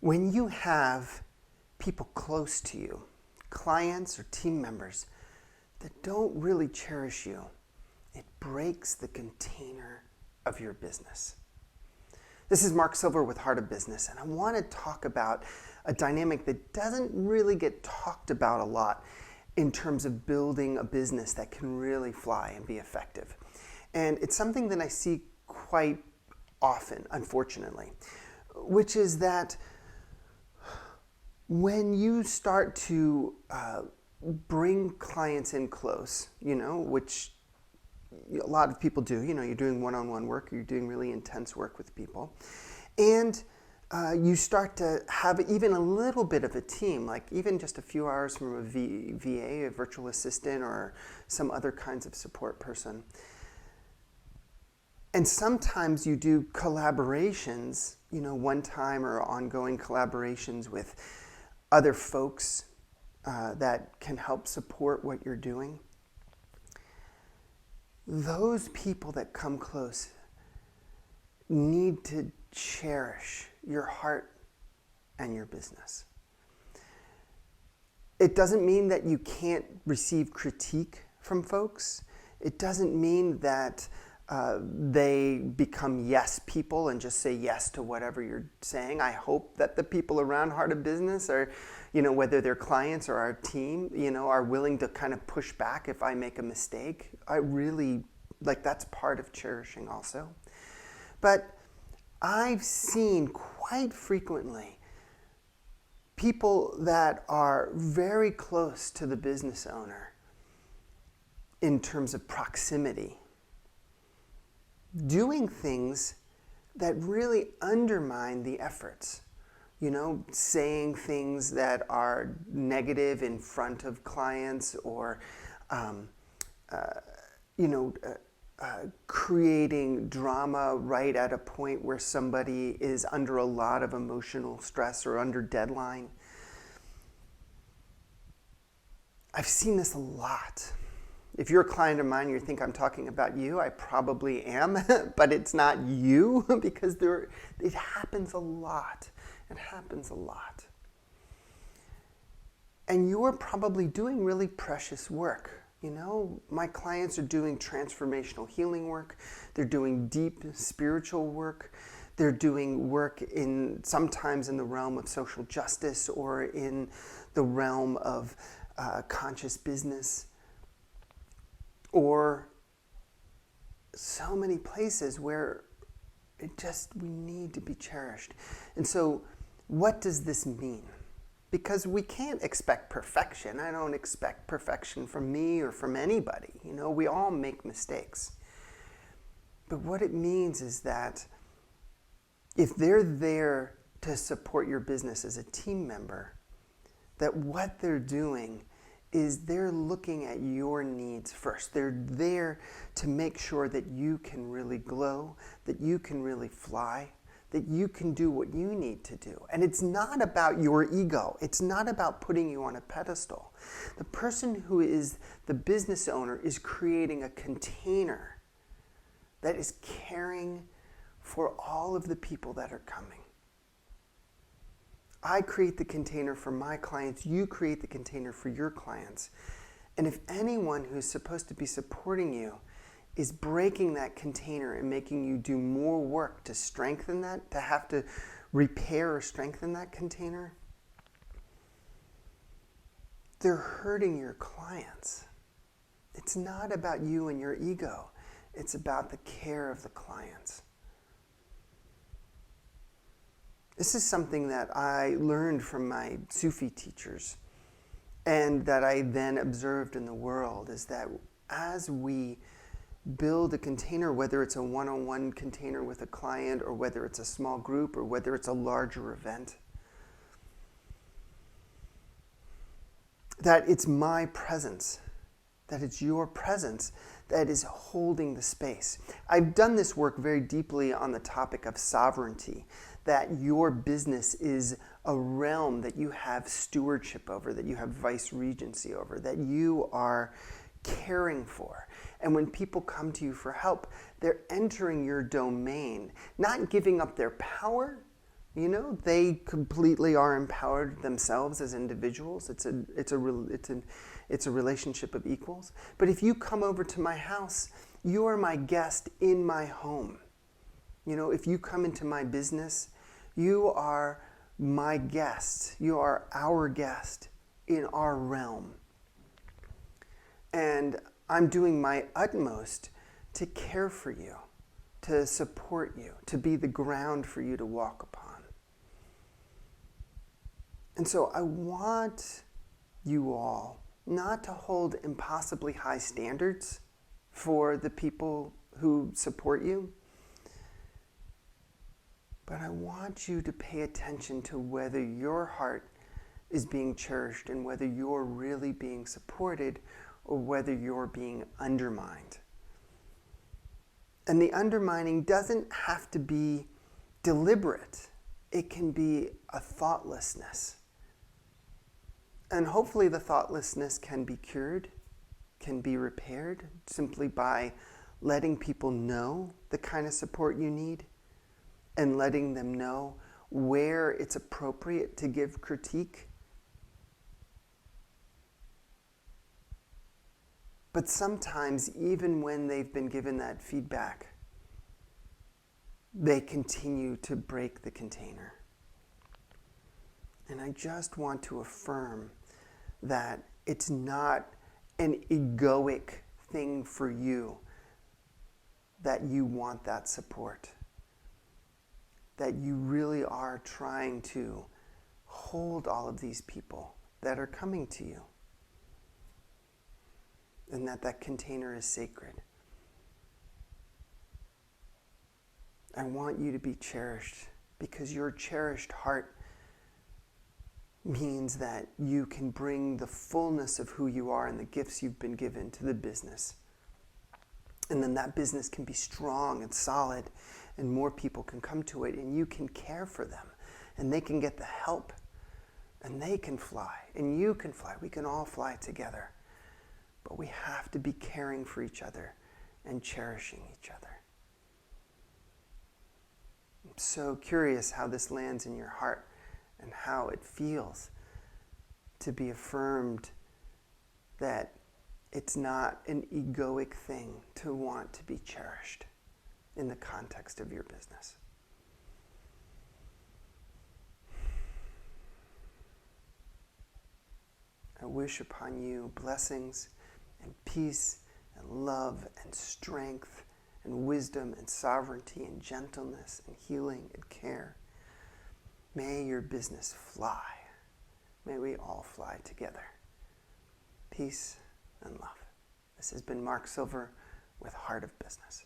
When you have people close to you, clients or team members, that don't really cherish you, it breaks the container of your business. This is Mark Silver with Heart of Business, and I want to talk about a dynamic that doesn't really get talked about a lot in terms of building a business that can really fly and be effective. And it's something that I see quite often, unfortunately, which is that when you start to bring clients in close, which a lot of people do, you're doing one-on-one work, or you're doing really intense work with people, and you start to have even a little bit of a team, like even just a few hours from a VA, a virtual assistant, or some other kinds of support person. And sometimes you do collaborations, one-time or ongoing collaborations with other folks that can help support what you're doing. Those people that come close need to cherish your heart and your business. It doesn't mean that you can't receive critique from folks. It doesn't mean that they become yes people and just say yes to whatever you're saying. I hope that the people around Heart of Business are, whether they're clients or our team, are willing to kind of push back if I make a mistake. I really, that's part of cherishing also. But I've seen quite frequently people that are very close to the business owner in terms of proximity, doing things that really undermine the efforts, saying things that are negative in front of clients, or creating drama right at a point where somebody is under a lot of emotional stress or under deadline. I've seen this a lot. If you're a client of mine, you think I'm talking about you, I probably am, but it's not you, because it happens a lot. It happens a lot. And you're probably doing really precious work. My clients are doing transformational healing work. They're doing deep spiritual work. They're doing work sometimes in the realm of social justice, or in the realm of conscious business, or so many places where we need to be cherished. And so what does this mean? Because we can't expect perfection. I don't expect perfection from me or from anybody. We all make mistakes. But what it means is that if they're there to support your business as a team member, that what they're doing is they're looking at your needs first. They're there to make sure that you can really glow, that you can really fly, that you can do what you need to do. And it's not about your ego. It's not about putting you on a pedestal. The person who is the business owner is creating a container that is caring for all of the people that are coming. I create the container for my clients. You create the container for your clients. And if anyone who's supposed to be supporting you is breaking that container and making you do more work to strengthen that, to have to repair or strengthen that container, they're hurting your clients. It's not about you and your ego. It's about the care of the clients. This is something that I learned from my Sufi teachers, and that I then observed in the world, is that as we build a container, whether it's a one-on-one container with a client, or whether it's a small group, or whether it's a larger event, that it's my presence, that it's your presence that is holding the space. I've done this work very deeply on the topic of sovereignty, that your business is a realm that you have stewardship over, that you have vice regency over, that you are caring for. And when people come to you for help, they're entering your domain, not giving up their power, They completely are empowered themselves as individuals. It's a relationship of equals. But if you come over to my house, you are my guest in my home. If you come into my business, you are my guest. You are our guest in our realm. And I'm doing my utmost to care for you, to support you, to be the ground for you to walk upon. And so I want you all not to hold impossibly high standards for the people who support you, but I want you to pay attention to whether your heart is being cherished and whether you're really being supported or whether you're being undermined. And the undermining doesn't have to be deliberate. It can be a thoughtlessness. And hopefully the thoughtlessness can be cured, can be repaired simply by letting people know the kind of support you need and letting them know where it's appropriate to give critique. But sometimes, even when they've been given that feedback, they continue to break the container. And I just want to affirm that it's not an egoic thing for you that you want that support. That you really are trying to hold all of these people that are coming to you. And that container is sacred. I want you to be cherished because your cherished heart means that you can bring the fullness of who you are and the gifts you've been given to the business. And then that business can be strong and solid and more people can come to it and you can care for them and they can get the help and they can fly and you can fly. We can all fly together. But we have to be caring for each other and cherishing each other. I'm so curious how this lands in your heart and how it feels to be affirmed that it's not an egoic thing to want to be cherished in the context of your business. I wish upon you blessings and peace and love and strength and wisdom and sovereignty and gentleness and healing and care. May your business fly. May we all fly together. Peace and love. This has been Mark Silver with Heart of Business.